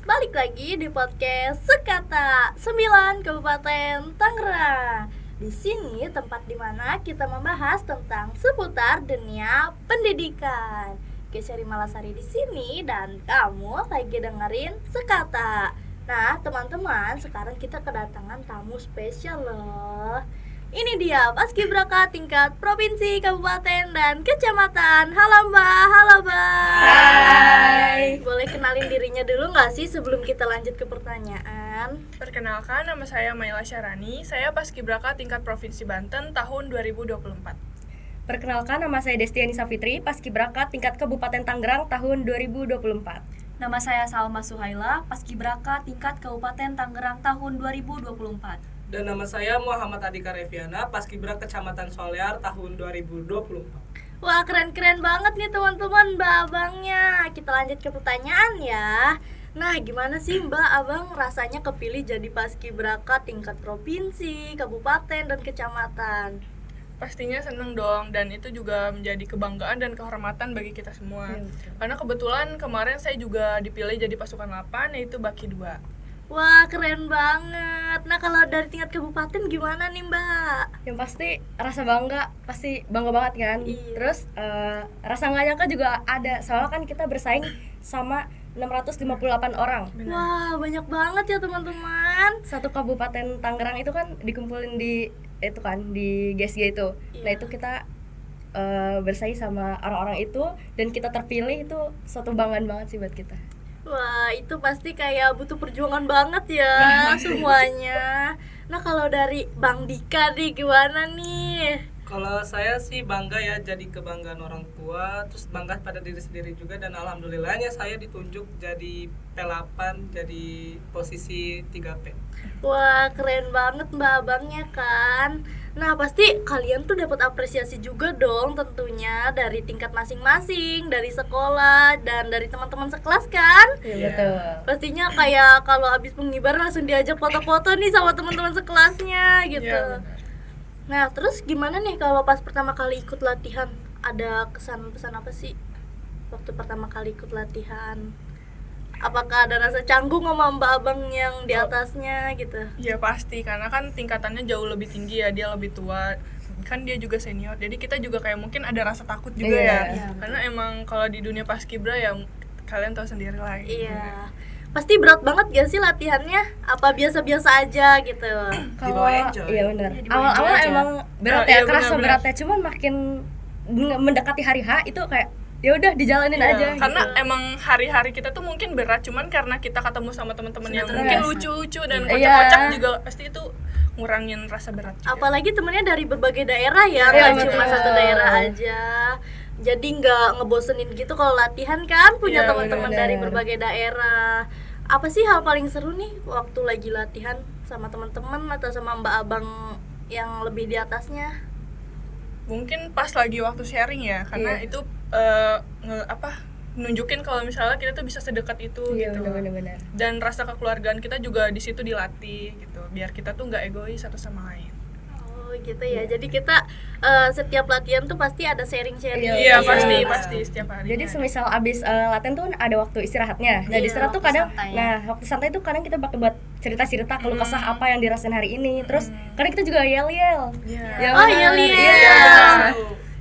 balik lagi di podcast Sekata 9 Kabupaten Tangerang. Di sini tempat dimana kita membahas tentang seputar dunia pendidikan. Kesari Malasari di sini dan kamu lagi dengerin Sekata. Nah, teman-teman, sekarang kita kedatangan tamu spesial loh. Ini dia Paskibraka tingkat provinsi, kabupaten, dan kecamatan. Halo Mbak, halo Mbak. Hai. Boleh kenalin dirinya dulu nggak sih sebelum kita lanjut ke pertanyaan? Perkenalkan, nama saya Maila Syarani. Saya Paskibraka tingkat Provinsi Banten tahun 2024. Perkenalkan, nama saya Destiani Safitri, Paskibraka tingkat Kabupaten Tangerang tahun 2024. Nama saya Salma Suhaila, Paskibraka tingkat Kabupaten Tangerang tahun 2024. Dan nama saya Muhammad Adika Reviana, Paskibra Kecamatan Solear tahun 2024. Wah, keren-keren banget nih teman-teman Mbak Abangnya. Kita lanjut ke pertanyaan ya. Nah, gimana sih Mbak Abang rasanya kepilih jadi Paskibraka tingkat provinsi, kabupaten, dan kecamatan? Pastinya seneng dong, dan itu juga menjadi kebanggaan dan kehormatan bagi kita semua. Karena kebetulan kemarin saya juga dipilih jadi pasukan 8, yaitu Baki 2. Wah, keren banget. Nah, kalau dari tingkat kabupaten gimana nih Mbak? Yang pasti rasa bangga, pasti bangga banget kan. Iya. Terus rasa nggak nyangka juga ada, soalnya kan kita bersaing sama 658 orang. Benar. Wah, banyak banget ya teman-teman. Satu kabupaten Tangerang itu kan dikumpulin di itu kan di GSG itu. Iya. Nah itu kita bersaing sama orang-orang itu dan kita terpilih, itu suatu banggaan banget sih buat kita. Wah, itu pasti kayak butuh perjuangan banget ya semuanya. Nah, kalau dari Bang Dika nih gimana nih? Kalau saya sih bangga ya, jadi kebanggaan orang tua, terus bangga pada diri sendiri juga, dan alhamdulillahnya saya ditunjuk jadi P8, jadi posisi 3P. Wah, keren banget Mbak Abangnya kan. Nah, pasti kalian tuh dapat apresiasi juga dong tentunya dari tingkat masing-masing, dari sekolah dan dari teman-teman sekelas kan? Iya betul. Pastinya kayak kalau habis pengibaran langsung diajak foto-foto nih sama teman-teman sekelasnya gitu. Iya, benar. Nah, terus gimana nih kalau pas pertama kali ikut latihan? Ada kesan-pesan apa sih waktu pertama kali ikut latihan? Apakah ada rasa canggung sama Mbak Abang yang di atasnya gitu? Ya pasti, karena kan tingkatannya jauh lebih tinggi ya, dia lebih tua. Kan dia juga senior, jadi kita juga kayak mungkin ada rasa takut juga Iya. Karena emang kalau di dunia Paskibra ya kalian tahu sendiri lah. Iya. Pasti berat banget gak sih latihannya? Apa biasa-biasa aja gitu? Dibawa enjoy. Iya benar. Iya, dibawa Awal-awal enjoy aja. emang berat Iya, ya, kerasa benar-benar. beratnya, cuman makin mendekati hari H itu kayak ya udah dijalanin Iya, aja. karena gitu. emang hari-hari kita tuh mungkin berat, cuman karena kita ketemu sama teman-teman yang Silaturahmi. mungkin lucu-lucu dan Iya. kocak-kocak juga pasti itu ngurangin rasa berat juga. Apalagi temennya dari berbagai daerah ya, Iya, nggak cuma betul. satu daerah aja. Jadi nggak ngebosenin gitu kalau latihan kan, punya Iya, teman-teman benar-benar. dari berbagai daerah. Apa sih hal paling seru nih waktu lagi latihan sama teman-teman atau sama Mbak Abang yang lebih di atasnya? Mungkin pas lagi waktu sharing ya, karena Iya. itu nunjukin kalau misalnya kita tuh bisa sedekat itu Iya gitu. benar-benar. Dan rasa kekeluargaan kita juga di situ dilatih gitu, biar kita tuh nggak egois satu sama lain. Oh gitu ya. Jadi kita setiap latihan tuh pasti ada sharing-sharing. Iya, Iya. pasti setiap hari. Jadi semisal abis latihan tuh kan ada waktu istirahatnya. Nah Iya, di istirahat tuh waktu kadang, santai ya. nah waktu santai tuh kadang kita pakai buat cerita-cerita keluh kesah apa yang dirasain hari ini. Terus kadang kita juga yel-yel. Iya. Ya, Oh, benar. yel-yel. Iya.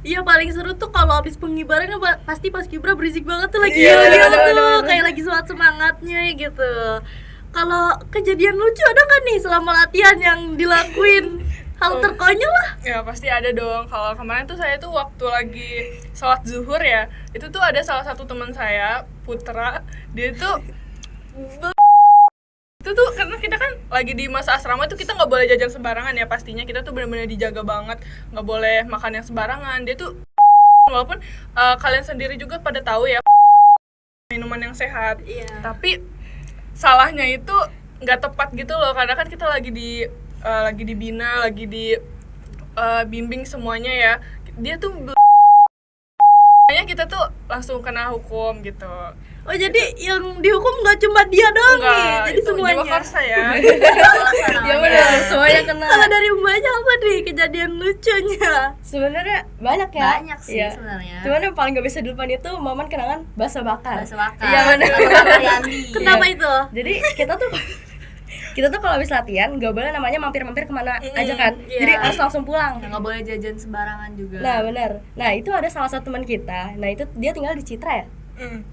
Iya, paling seru tuh kalau habis pengibaran pasti Paskibra berisik banget tuh lagi Iya, yel-yel tuh, bener-bener. kayak lagi semangatnya gitu. Kalau kejadian lucu ada nggak nih selama latihan yang dilakuin? Hal terkonyol lah. Ya pasti ada dong. Kalau kemarin tuh saya tuh waktu lagi sholat zuhur ya, itu tuh ada salah satu teman saya, Putra, dia tuh itu tuh karena kita kan lagi di masa asrama tuh kita nggak boleh jajan sembarangan ya, pastinya kita tuh benar-benar dijaga banget, nggak boleh makan yang sembarangan. Dia tuh walaupun kalian sendiri juga pada tahu ya minuman yang sehat, Iya. tapi salahnya itu nggak tepat gitu loh, karena kan kita lagi dibina, lagi di bimbing semuanya ya. Dia tuh kayaknya kita tuh langsung kena hukum gitu. Oh jadi yang dihukum nggak cuma dia doang nih, Enggak, jadi itu semuanya. jiwa karsa ya. Ya benar, semuanya kena. Kalau dari mbaknya apa nih kejadian lucunya? Sebenarnya banyak ya. Banyak sih Iya. sebenarnya. Cuman yang paling gak bisa dilupain itu momen kenangan bakso bakar. Bakso bakar. Iya benar. Ariandi. Kenapa itu? Jadi kita tuh kalau habis latihan nggak boleh namanya mampir-mampir kemana aja kan. iya. Jadi harus langsung pulang. Nggak boleh jajan sembarangan juga. Nah benar. Nah itu ada salah satu teman kita. Nah itu dia tinggal di Citra ya.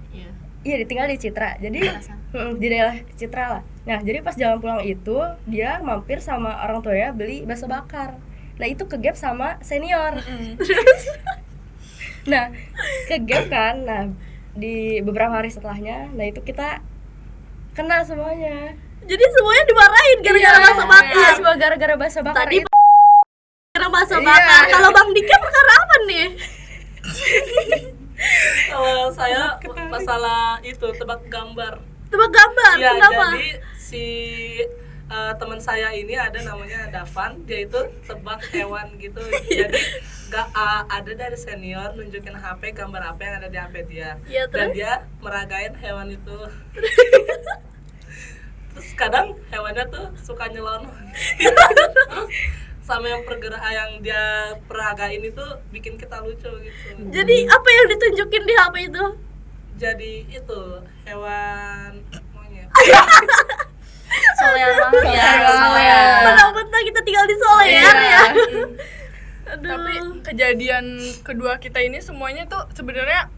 Iya. Iya dia tinggal di Citra. Jadi Rasa. di daerah Citra lah. Nah jadi pas jalan pulang itu dia mampir sama orang tuanya beli bakso bakar. Nah itu kegap sama senior. Nah kegap kan. Nah di beberapa hari setelahnya, nah itu kita kena semuanya. Jadi semuanya dimarahin gara-gara Iya, bakso bakar. Iya, semua gara-gara bakso bakar. Tadi itu. gara bakso Iya. bakar. Kalau Bang Dika perkara apa nih? Kalau saya masalah itu tebak gambar. Tebak gambar. Iya, Kenapa? jadi si teman saya ini ada namanya Davan, dia itu tebak hewan gitu. Jadi ada dari senior nunjukin HP gambar apa yang ada di HP dia. Iya, Dan terus? dia meragain hewan itu. Terus kadang hewannya tuh suka nyelonong. Terus sama yang yang dia peragain itu bikin kita lucu gitu. Jadi apa yang ditunjukin di HP itu? Jadi itu hewan monyet. Solean banget ya. Solean. Solean. Mentang-mentang kita tinggal di Solear ya. Aduh. Tapi kejadian kedua kita ini semuanya tuh sebenarnya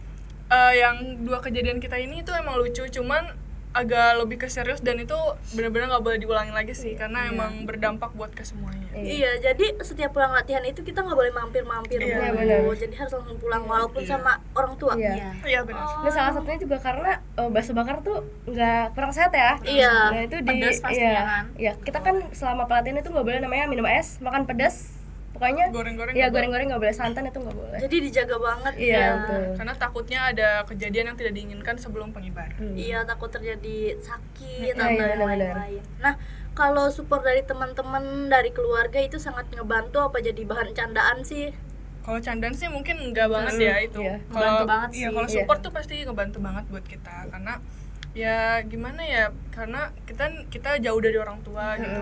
yang dua kejadian kita ini tuh emang lucu, cuman agak lebih ke serius dan itu benar-benar nggak boleh diulangi lagi sih karena emang berdampak buat ke semuanya. Iya, jadi setiap pulang latihan itu kita nggak boleh mampir-mampir Iya, dulu. benar. Jadi harus langsung pulang walaupun sama orang tua. Iya. Iya benar. Nah salah satunya juga karena bakso bakar tuh nggak kurang sehat ya. Iya. Nah itu di Pedas pastinya iya, kan. iya, kita kan selama pelatihan itu nggak boleh namanya minum es, makan pedas, pokoknya Goreng-goreng Iya nggak goreng-goreng nggak boleh, santan itu nggak boleh. Jadi dijaga banget Iya ya. betul. Karena takutnya ada kejadian yang tidak diinginkan sebelum pengibaran. Iya, takut terjadi sakit Iya, atau iya, yang benar-benar. lain-lain. Nah, kalau support dari teman-teman, dari keluarga itu sangat ngebantu apa jadi bahan candaan sih? Kalau candaan sih mungkin enggak banget ya itu. Iya. Kalau Ngebantu banget iya, sih. kalau Iya. support tuh pasti ngebantu banget buat kita karena ya gimana ya? Karena kita jauh dari orang tua gitu.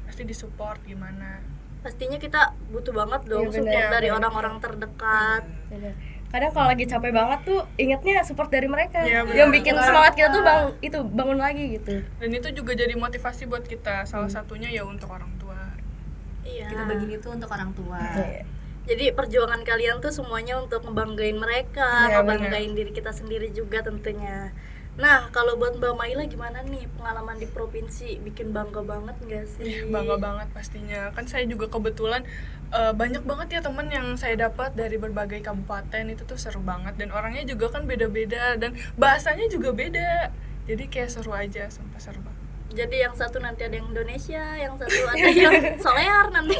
Pasti disupport gimana. Pastinya kita butuh banget dong Iya, support benar. dari Iya, orang-orang terdekat. Bener. Kadang kalau lagi capek banget tuh ingetnya support dari mereka Iya, benar. yang bikin semangat kita tuh bangun lagi gitu. Dan itu juga jadi motivasi buat kita. Salah satunya ya untuk orang tua. Iya. Kita begini tuh untuk orang tua. Iya. Jadi perjuangan kalian tuh semuanya untuk ngebanggain mereka, Iya, ngebanggain diri kita sendiri juga tentunya. Nah, kalau buat Mbak Maila gimana nih pengalaman di provinsi? Bikin bangga banget nggak sih? Bangga banget pastinya. Kan saya juga kebetulan banyak banget ya teman yang saya dapat dari berbagai kabupaten, itu tuh seru banget dan orangnya juga kan beda-beda dan bahasanya juga beda. Jadi kayak seru aja, sumpah seru banget. Jadi yang satu nanti ada yang Indonesia, yang satu ada yang Solear nanti.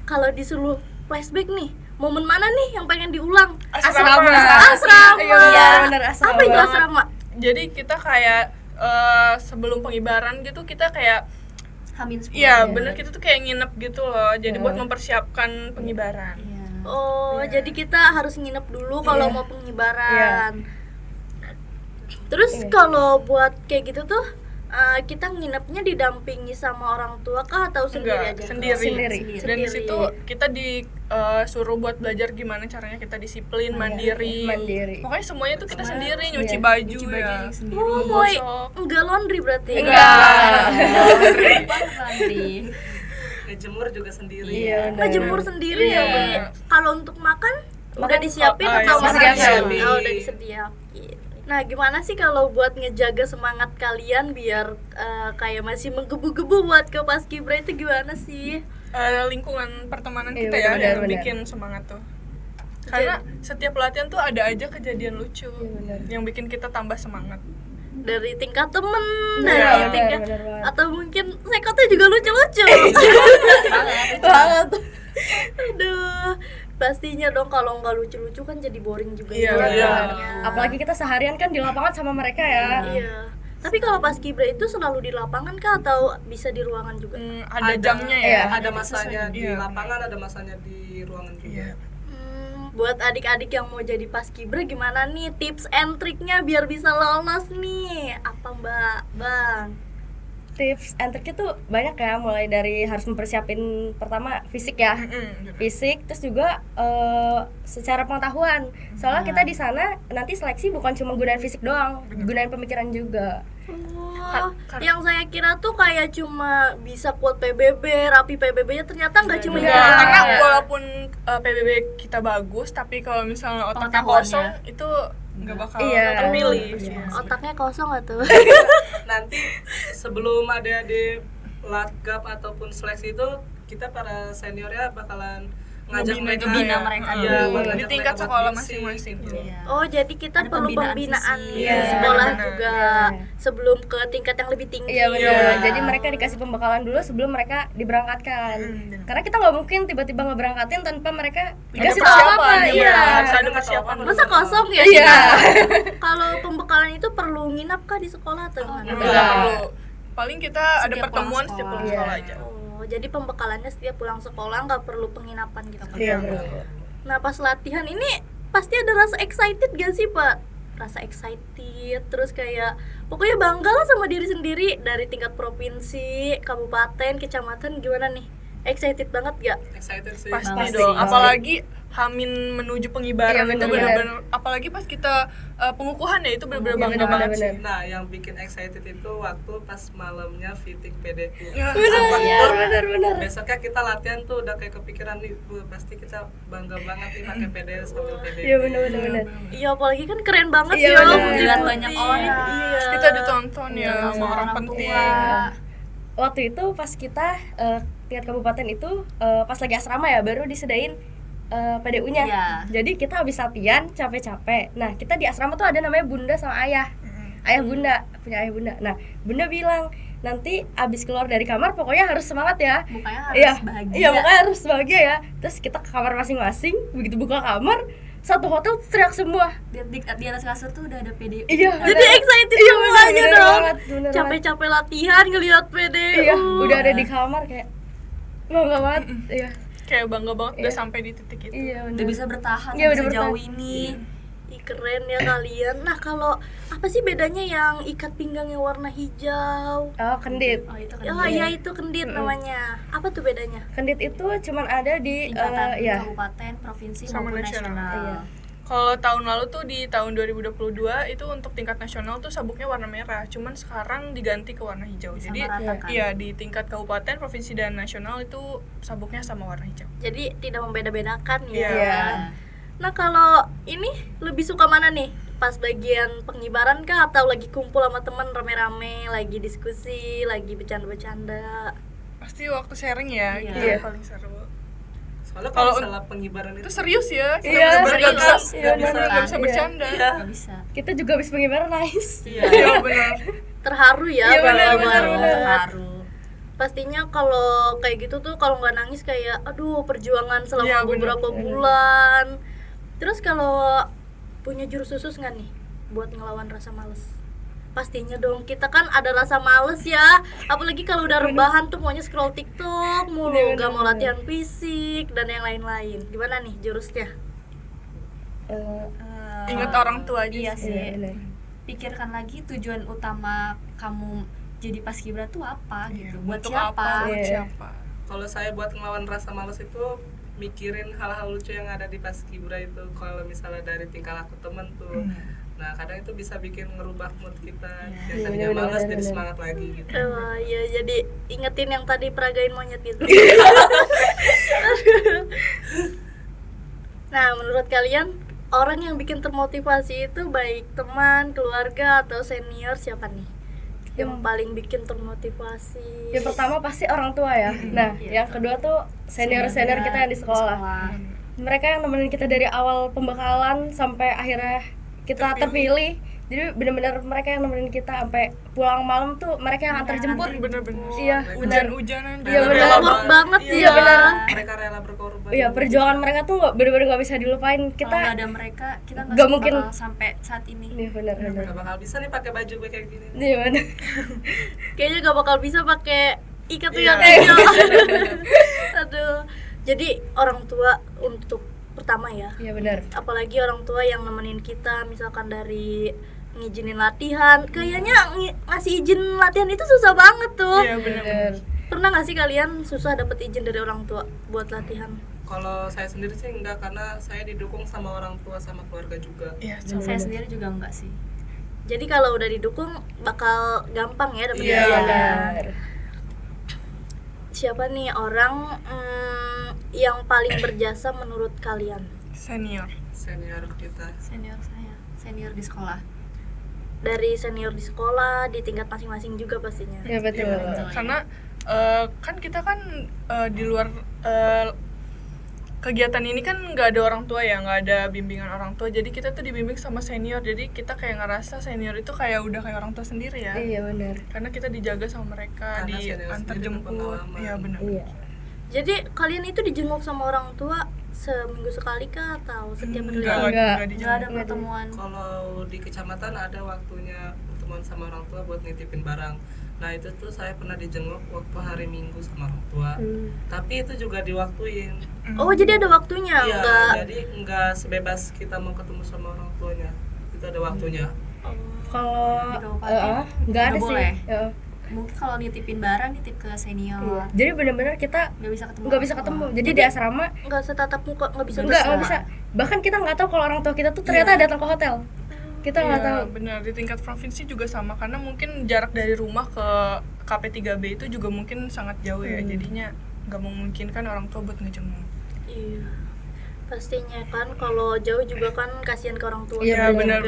Kalau disuruh flashback nih, momen mana nih yang pengen diulang? Asrama. Asrama. Iya, bener, asrama. Apa itu asrama? Jadi kita kayak sebelum pengibaran gitu kita kayak Hamin 10. iya bener kita tuh kayak nginep gitu loh. Jadi buat mempersiapkan pengibaran. Iya. Oh, jadi kita harus nginep dulu kalau Iya. mau pengibaran. Terus kalau buat kayak gitu tuh kita nginepnya didampingi sama orang tua kah atau sendiri Enggak, aja? sendiri. Dan di Sendiri. situ kita disuruh buat belajar gimana caranya kita disiplin, mandiri. mandiri. Pokoknya semuanya tuh kita sendiri, nyuci baju Nyuci ya. baju sendiri. Oh, boy, Gosok. enggak laundry berarti? Enggak. Nanti. Ngejemur juga sendiri. Iya, Kita jemur sendiri Iya. ya, Bi. Kalau untuk makan udah disiapin oh, atau iya, masih disiapin. disiapin? Oh, udah disediain. Nah, gimana sih kalau buat ngejaga semangat kalian biar kayak masih menggebu-gebu buat ke Paskibra itu gimana sih? Lingkungan pertemanan Iya, kita ya benar, yang benar. bikin semangat tuh. Karena setiap latihan tuh ada aja kejadian lucu benar. yang bikin kita tambah semangat. Dari tingkat temen, Iya, dari benar, tingkat benar banget. atau mungkin sekotnya juga lucu-lucu. Banget. Aduh, pastinya dong kalau nggak lucu-lucu kan jadi boring juga Iya, ya iya. latihannya. Apalagi kita seharian kan di lapangan sama mereka ya. Iya. Tapi kalau Paskibra itu selalu di lapangan kah atau bisa di ruangan juga? Ada jamnya ya. Iya. Ada masanya di Iya. lapangan, ada masanya di ruangan juga. Iya. buat adik-adik yang mau jadi paskibra gimana nih tips and triknya biar bisa lolos nih? Apa Mbak? Bang? Tips and triknya tuh banyak ya, mulai dari harus mempersiapin pertama fisik ya, fisik, terus juga secara pengetahuan. Soalnya kita di sana nanti seleksi bukan cuma gunain fisik doang, gunain pemikiran juga. Oh, yang saya kira tuh kayak cuma bisa quote PBB, rapi PBB-nya ternyata nggak cuma Enggak, itu. karena walaupun PBB kita bagus, tapi kalau misalnya otaknya kosong itu nggak bakal Iya. terpilih. Iya. Otaknya kosong nggak tuh? Nanti sebelum ada di latgab ataupun seleksi itu kita para seniornya bakalan ngajak mereka ngebina mereka iya, dulu. ngajak Di tingkat mereka sekolah buat misi, masing-masing. gitu. Iya. Oh, jadi kita Ada perlu pembinaan pembinaan fisik. di Iya, sekolah benar. juga Iya. sebelum ke tingkat yang lebih tinggi. Iya benar. Iya. Jadi mereka dikasih pembekalan dulu sebelum mereka diberangkatkan. benar. Karena kita nggak mungkin tiba-tiba ngeberangkatin tanpa mereka Ada dikasih tahu persiapan, apa. iya, Iya. harus ada persiapan dulu. Masa kosong ya? Iya. Kalau pembekalan itu perlu nginap kah di sekolah atau gimana? Enggak perlu. Paling kita ada Setiap pertemuan pulang setiap sekolah. pulang sekolah Iya. aja. Oh, jadi pembekalannya setiap pulang sekolah nggak perlu penginapan gitu. Iya benar. Nah, pas latihan ini pasti ada rasa excited gak sih, Pak? Rasa excited, terus kayak pokoknya bangga lah sama diri sendiri dari tingkat provinsi, kabupaten, kecamatan, gimana nih? Excited banget gak? Excited sih. Pasti Pasti, dong, pasti. apalagi Hamin menuju pengibaran Iya, itu benar-benar. benar-benar, apalagi pas kita pengukuhan ya itu benar-benar Iya, bangga banget sih. benar-benar. Nah, yang bikin excited itu waktu pas malamnya fitting PDU. Ya, Benar. Besoknya kita latihan tuh udah kayak kepikiran nih, pasti kita bangga banget nih pakai PDU sambil PDU. Iya benar. Iya, apalagi kan keren banget Iya, ya benar. mengikuti. Dilihat banyak orang. Iya. Terus kita ditonton ya Sama sama orang orang penting. tua. Waktu itu pas kita tingkat kabupaten itu pas lagi asrama ya baru disediain PDU-nya. Iya. Jadi kita habis latihan capek-capek. Nah, kita di asrama tuh ada namanya bunda sama ayah. Ayah bunda, punya ayah bunda. Nah, bunda bilang, "Nanti abis keluar dari kamar pokoknya harus semangat ya." Mukanya harus Iya. bahagia. Iya, makanya harus bahagia ya. Terus kita ke kamar masing-masing, begitu buka kamar, satu hotel teriak semua. Di atas kasur tuh udah ada PDU. Iya. Jadi excited Iya, semuanya bener dong. banget, bener banget. Capek-capek latihan ngelihat PDU. Iya, udah ada di kamar kayak bangga banget. Iya. Kayak bangga banget udah Iya. sampai di titik itu. Iya, Udah bener. bisa bertahan Iya, sampai udah sejauh bertahan. ini. Ih, keren ya kalian. Nah, kalau apa sih bedanya yang ikat pinggang yang warna hijau? Oh, kendit. Oh, itu kan Oh iya, itu kendit namanya. Apa tuh bedanya? Kendit itu cuman ada di tingkatan ya. kabupaten, provinsi Sama maupun nasional. nasional. Iya. Kalau tahun lalu tuh di tahun 2022 itu untuk tingkat nasional tuh sabuknya warna merah, cuman sekarang diganti ke warna hijau. Jadi Disamaratakan. iya di tingkat kabupaten, provinsi dan nasional itu sabuknya sama warna hijau. Jadi tidak membeda-bedakan ya. Iya. Nah, kalau ini lebih suka mana nih? Pas bagian pengibaran kah atau lagi kumpul sama teman rame-rame, lagi diskusi, lagi bercanda-bercanda? Pasti waktu sharing ya, Iya. kita Iya. paling seru. Soalnya Kalau kalau misalnya pengibaran Itu itu serius ya, kita Iya, bener-bener nggak bisa, serius. Iya, nggak bener. bisa Iya. bercanda. Iya. Nggak bisa. Kita juga habis pengibaran nangis. Iya. Iya benar. Terharu ya, Iya, bangga benar, banget. benar. Terharu. Pastinya kalau kayak gitu tuh kalau nggak nangis kayak aduh perjuangan selama Iya, benar. beberapa bulan. Terus kalau punya jurus khusus nggak nih buat ngelawan rasa males? Pastinya dong, kita kan ada rasa males ya. Apalagi kalau udah rebahan tuh maunya scroll TikTok mulu, Bener, gak mau bener. latihan fisik dan yang lain-lain. Gimana nih jurusnya? Ingat orang tua aja Iya sih. sih. Iya, benar. Pikirkan lagi tujuan utama kamu jadi paskibra tuh apa gitu. Buat Untuk siapa? apa? Buat Iya. siapa? Kalau saya buat ngelawan rasa malas itu mikirin hal-hal lucu yang ada di paskibra itu. Kalau misalnya dari tingkah laku temen tuh, nah kadang itu bisa bikin ngerubah mood kita. Yang Iya, tadinya bener, malas bener, jadi bener. semangat lagi gitu. Iya, jadi ingetin yang tadi peragain monyet itu. Nah, menurut kalian orang yang bikin termotivasi itu baik teman, keluarga, atau senior siapa nih? Yang paling bikin termotivasi. Yang pertama pasti orang tua ya. Nah, yang kedua tuh senior-senior kita yang di sekolah. Mereka yang nemenin kita dari awal pembekalan sampai akhirnya kita terpilih. Jadi benar-benar mereka yang nemenin kita sampai pulang malam tuh mereka yang antar jemput. Bener-bener. Iya, benar. Hujan-hujanan. Iya, juga bener. rela Work banget Iya, ya. bener. Mereka rela berkorban. Iya, perjuangan mereka tuh benar-benar nggak bisa dilupain. Kalau nggak Kita ada mereka, kita nggak nggak mungkin. bakal sampai saat ini. Iya, benar-benar. Gak bakal bisa nih pakai baju kayak gini. Iya, benar. Kayaknya gak bakal bisa pakai ikat Iya. yang hijau. Aduh. Jadi orang tua untuk pertama ya. Iya benar. Apalagi orang tua yang nemenin kita, misalkan dari ngizinin latihan, kayaknya ngasih izin latihan itu susah banget tuh. Iya benar. Pernah nggak sih kalian susah dapet izin dari orang tua buat latihan? Kalau saya sendiri sih enggak, karena saya didukung sama orang tua sama keluarga juga. Iya, Saya sendiri juga enggak sih. Jadi kalau udah didukung bakal gampang ya dapet Iya, izin. Benar. Siapa nih orang yang paling berjasa menurut kalian? senior. Senior kita. Senior saya, senior di sekolah. Dari senior di sekolah, di tingkat masing-masing juga pastinya. Iya betul. Karena kan kita kan di luar kegiatan ini kan nggak ada orang tua ya, nggak ada bimbingan orang tua, jadi kita tuh dibimbing sama senior, jadi kita kayak ngerasa senior itu kayak udah kayak orang tua sendiri ya. Iya benar. Karena kita dijaga sama mereka, Karena senior diantar sendiri jemput. berpengalaman. Iya benar. Iya. Jadi kalian itu dijenguk sama orang tua seminggu sekali kah atau setiap hari? Enggak Enggak. dijemput. Enggak ada pertemuan. Kalau di kecamatan ada waktunya pertemuan sama orang tua buat nitipin barang. Nah itu tuh saya pernah dijenguk waktu hari Minggu sama orang tua. Tapi itu juga diwaktuin. Oh, jadi ada waktunya, Iya, enggak? jadi nggak sebebas kita mau ketemu sama orang tuanya. Itu ada waktunya. Kalau Di kabupaten nggak ada nggak sih. boleh. Heeh. Mungkin kalau nitipin barang nitip ke senior. Iya. Jadi benar-benar kita Nggak bisa ketemu. nggak bisa ketemu. Jadi di asrama Enggak setatap muka, nggak bisa nggak bisa. Bahkan kita nggak tahu kalau orang tua kita tuh ternyata datang ke hotel. Kita nggak tahu. Iya, benar. Di tingkat provinsi juga sama, karena mungkin jarak dari rumah ke KP3B itu juga mungkin sangat jauh ya. Jadinya nggak memungkinkan orang tua buat ngejenguk. Iya. Pastinya kan kalau jauh juga kan kasihan ke orang tua. Iya, juga. benar.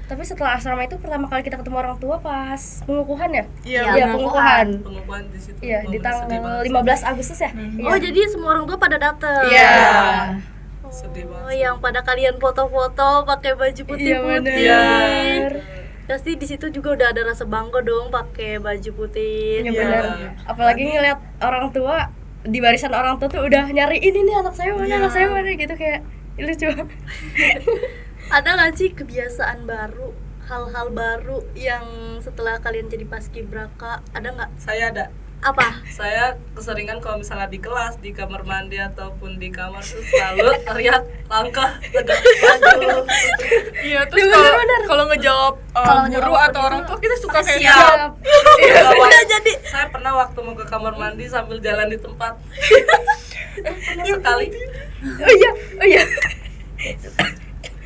Tapi setelah asrama itu pertama kali kita ketemu orang tua pas pengukuhan ya? Iya, Iya, benar. pengukuhan. Pengukuhan di situ. Iya, di momen sedih tanggal banget. 15 Agustus ya? Iya. Oh, jadi semua orang tua pada datang. Iya. Sedih Oh, banget. yang pada kalian foto-foto pakai baju Iya putih-putih. benar. Pasti di situ juga udah ada rasa bangga dong pakai baju putih. Iya Iya. benar. Apalagi ngeliat orang tua di barisan orang tua tuh udah nyari ini nih anak saya mana, anak saya mana gitu, kayak lucu. Ada nggak sih kebiasaan baru, hal-hal baru yang setelah kalian jadi paskibraka? Ada nggak? Saya ada. Apa? Saya keseringan kalau misalnya di kelas, di kamar mandi ataupun di kamar tuh selalu teriak langkah tegak maju. Iya, terus kalau ngejawab Kalau guru ngejawab atau itu orang tua kita suka kayak siap. siap. Udah jadi. Saya pernah waktu mau ke kamar mandi sambil jalan di tempat. Pernah sekali. Oh iya.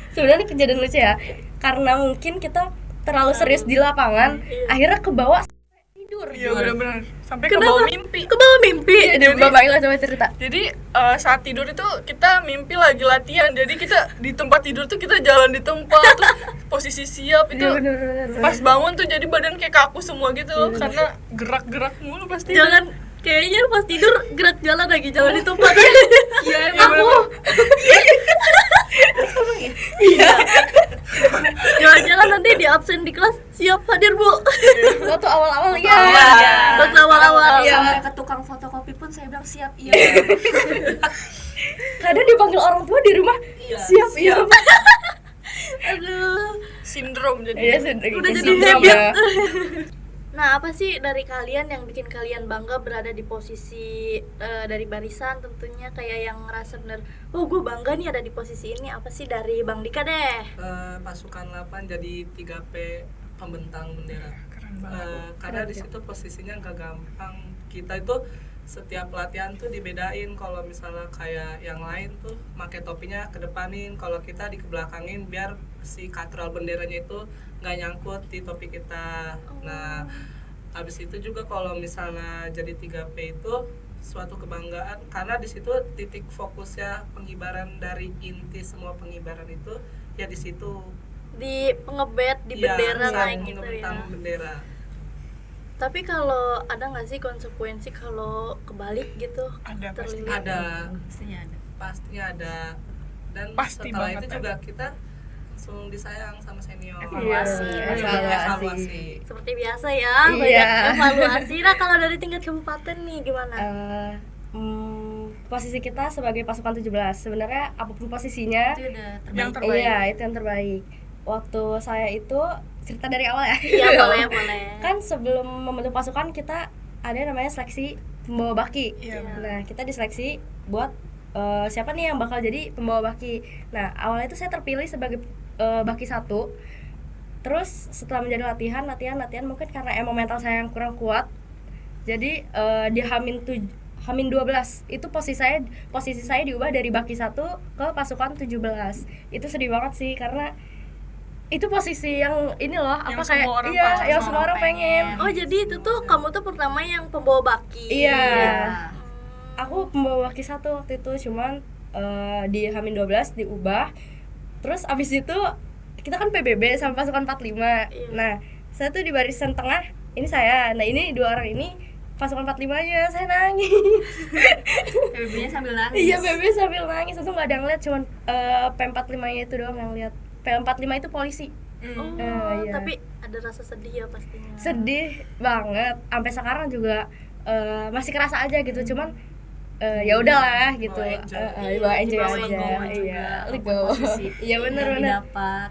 Sebenarnya kejadian lucu ya. Karena mungkin kita terlalu serius di lapangan, akhirnya kebawa tidur. Iya, benar-benar. Sampai ke bawah mimpi. Ke bawah mimpi. Jadi Mbak Ila coba cerita. Jadi saat tidur itu kita mimpi lagi latihan. Jadi kita di tempat tidur tuh kita jalan di tempat, terus posisi siap itu. Iya benar. Pas bangun tuh jadi badan kayak kaku semua gitu karena gerak-gerak mulu pasti. Jangan kayaknya pas tidur gerak jalan lagi, jalan di tempat. Iya, aku. Jalan-jalan nanti di absen di kelas, siap hadir Bu. Waktu awal-awal iya. Waktu awal-awal. Iya. Sampai ke tukang fotokopi pun saya bilang siap, iya. Kadang dipanggil orang tua di rumah, siap iya. Aduh. Sindrom jadi. Iya, Udah jadi sindrom habit. ya. Nah, apa sih dari kalian yang bikin kalian bangga berada di posisi dari barisan tentunya, kayak yang ngerasa bener, oh gue bangga nih ada di posisi ini. Apa sih dari Bang Dika deh? Pasukan 8 jadi 3P pembentang bendera. Keren banget. Karena di situ posisinya nggak gampang. Kita itu setiap latihan tuh dibedain. Kalau misalnya kayak yang lain tuh pakai topinya kedepanin, kalau kita dikebelakangin biar si katral benderanya itu nggak nyangkut di topi kita. Nah, habis itu juga kalau misalnya jadi 3P itu suatu kebanggaan karena di situ titik fokusnya pengibaran dari inti semua pengibaran itu ya di situ. Di pengebet, di Iya, bendera saat naik gitu ya. mengebentang bendera. Tapi kalau ada nggak sih konsekuensi kalau kebalik gitu? Ada pasti. Terlihat. Ada, Pastinya ada. pastinya ada. Dan Pasti setelah banget itu ada. juga kita langsung disayang sama senior. Evaluasi. Evaluasi. Seperti biasa ya, Iya. banyak evaluasi. Nah, kalau dari tingkat kabupaten nih gimana? Posisi kita sebagai pasukan 17 sebenarnya apapun posisinya, Itu udah Yang terbaik. terbaik. iya itu yang terbaik. Waktu saya itu cerita dari awal ya. Iya, boleh. Kan sebelum membentuk pasukan kita ada yang namanya seleksi membawa baki. Iya. Nah kita diseleksi buat siapa nih yang bakal jadi pembawa baki. Nah awalnya itu saya terpilih sebagai baki 1. Terus setelah menjadi latihan mungkin karena emang mental saya yang kurang kuat, jadi di Hamin 12 itu posisi saya diubah dari baki 1 ke pasukan 17. Itu sedih banget sih karena itu posisi yang ini loh, Yang apa kayak semua orang iya, pengen. yang semua orang pengen. Oh jadi itu tuh kamu tuh pertama yang pembawa baki. Iya. Iya. Aku pembawa baki 1 waktu itu, cuman di Hamin 12 diubah. Terus abis itu kita kan PBB sama pasukan 45. Iya. Nah, saya tuh di barisan tengah, ini saya. Nah, ini 2 orang ini pasukan 45-nya, saya nangis. PBB-nya sambil nangis. Iya, PBB sambil nangis. Itu enggak ada yang lihat, cuman P45-nya itu doang yang lihat. P45 itu polisi. Oh, Iya. tapi ada rasa sedih ya pastinya. Sedih banget. Sampai sekarang juga masih kerasa aja gitu. Cuman ya udahlah gitu. Bawa enjoy. Bawa enjoy Dibawa aja. legowo juga, Iya, apapun legowo. posisi Iya benar yang benar. didapat.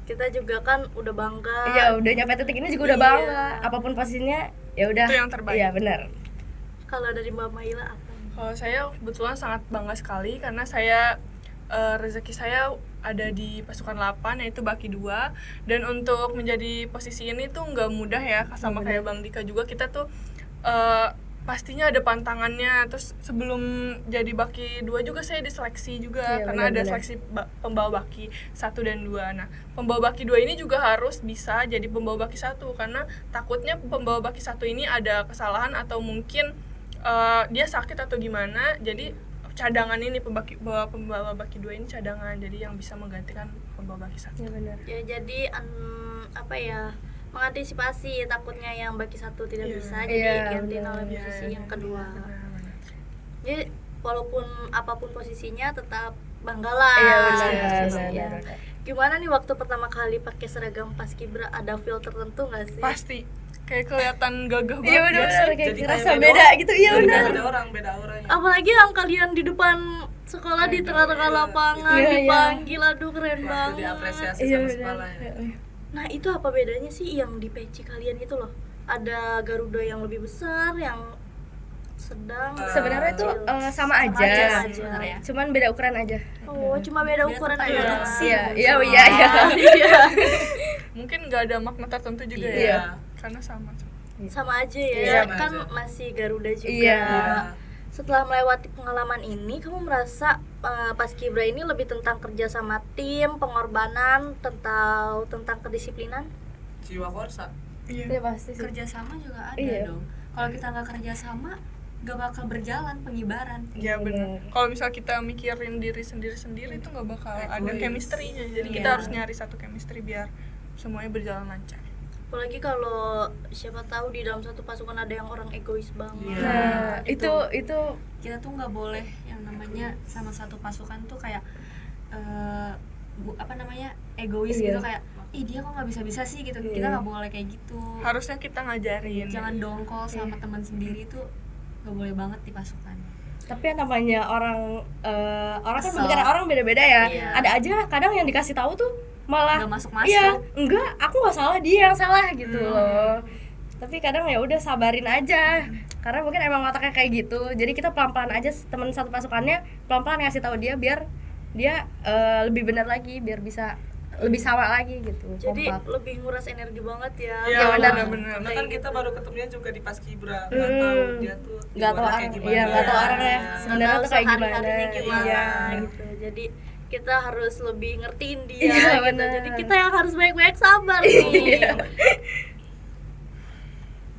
Kita juga kan udah bangga. Iya, udah nyampe titik ini juga udah Iya. bangga. Apapun posisinya, ya udah. Itu yang terbaik. Iya, benar. Kalau dari Mbak Maila apa nih? Kalau saya kebetulan sangat bangga sekali karena saya rezeki saya ada di pasukan 8 yaitu baki 2, dan untuk menjadi posisi ini tuh nggak mudah ya, sama kayak Bang Dika juga. Kita tuh pastinya ada pantangannya. Terus sebelum jadi baki 2 juga saya diseleksi juga, Iya, karena ada benar-benar. seleksi pembawa baki 1 dan 2. Nah, pembawa baki 2 ini juga harus bisa jadi pembawa baki 1 karena takutnya pembawa baki 1 ini ada kesalahan atau mungkin dia sakit atau gimana. Jadi cadangan ini pembawa baki 2 ini cadangan, jadi yang bisa menggantikan pembawa baki 1. Iya, benar. Ya jadi apa ya, mengantisipasi takutnya yang baki 1 tidak Iya. bisa, Iya, jadi gantiin benar. oleh Iya, posisi yang kedua. Benar-benar. Jadi walaupun apapun posisinya tetap banggalah. Iya, benar. Ya. Benar. Gimana nih waktu pertama kali pakai seragam paskibra, ada feel tertentu nggak sih? Pasti kayak kelihatan gagah banget. Iya, ya benar. sih? Kayak Jadi kerasa kayak beda orang. gitu. Iya, Jadi benar. kayak beda auranya. Apalagi yang kalian di depan sekolah di tengah-tengah lapangan Iya, iya. dipanggil, aduh keren Waktu banget. diapresiasi Iya, sama benar. sekolah ya. Nah itu apa bedanya sih yang di peci kalian itu loh? Ada Garuda yang lebih besar, yang sedang. Sebenarnya tuh sama aja. aja sih sebenarnya. Cuman beda ukuran aja. Oh, cuma beda ukuran tetap aja. beda. Iya, iya. Iya. Mungkin nggak ada makna tertentu juga Iya. ya, karena sama. Sama aja ya. Iya, sama Kan aja. masih Garuda juga. Iya. Setelah melewati pengalaman ini, kamu merasa Paskibra ini lebih tentang kerja sama tim, pengorbanan, tentang kedisiplinan? Jiwa korsa. Iya. Iya pasti sih. Kerjasama juga ada Iya. dong. Kalau kita nggak kerjasama, nggak bakal berjalan pengibaran. Iya benar. Kalau misal kita mikirin diri sendiri itu nggak bakal ada Egois. chemistry-nya. Jadi Iya. kita harus nyari satu chemistry biar semuanya berjalan lancar. Apalagi kalau siapa tahu di dalam satu pasukan ada yang orang egois banget. Iya. Nah, itu Kita tuh nggak boleh yang namanya sama satu pasukan tuh kayak egois Iya. gitu, kayak ih dia kok nggak bisa sih gitu. Iya. Kita nggak boleh kayak gitu. Harusnya kita ngajarin. Jangan dongkol sama teman sendiri tuh nggak boleh banget di pasukan. tapi yang namanya orang kan Kesel. pemikiran orang beda-beda ya. Iya. Ada aja kadang yang dikasih tahu tuh malah Nggak masuk-masuk. iya, enggak, aku nggak salah, dia yang salah gitu loh. Tapi kadang ya udah sabarin aja. Karena mungkin emang otaknya kayak gitu. Jadi kita pelan-pelan aja, teman satu pasukannya pelan-pelan ngasih tahu dia biar dia lebih benar lagi, biar bisa lebih sama lagi gitu. Jadi kompak. lebih nguras energi banget ya. Iya, benar. benar. Karena kan kita baru ketemunya juga di Paskibra, nggak Hmm. tahu dia tuh di Nggak tahu luarnya orang, kayak gimana. iya nggak tahu Iya. orangnya Iya. sebenarnya Nggak tuh tahu kayak gimana. sehari-harinya gimana Iya. gitu. Jadi kita harus lebih ngertiin dia Iya, gitu. benar. Jadi kita yang harus baik-baik sabar nih.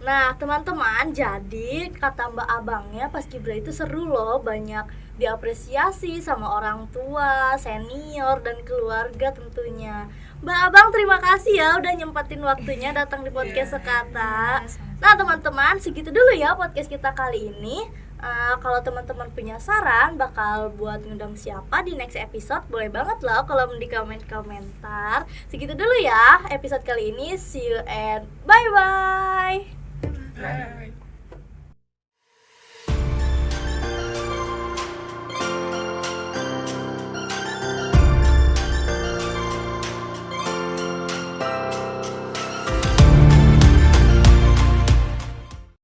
Nah teman-teman, jadi kata Mbak Abangnya Paskibra itu seru loh, banyak diapresiasi sama orang tua, senior, dan keluarga tentunya. Mbak Abang terima kasih ya udah nyempetin waktunya datang di podcast Sekata. Nah teman-teman, segitu dulu ya podcast kita kali ini. Kalau teman-teman punya saran bakal buat ngundang siapa di next episode, boleh banget loh kalau di komentar. Segitu dulu ya episode kali ini. See you and bye-bye. Bye.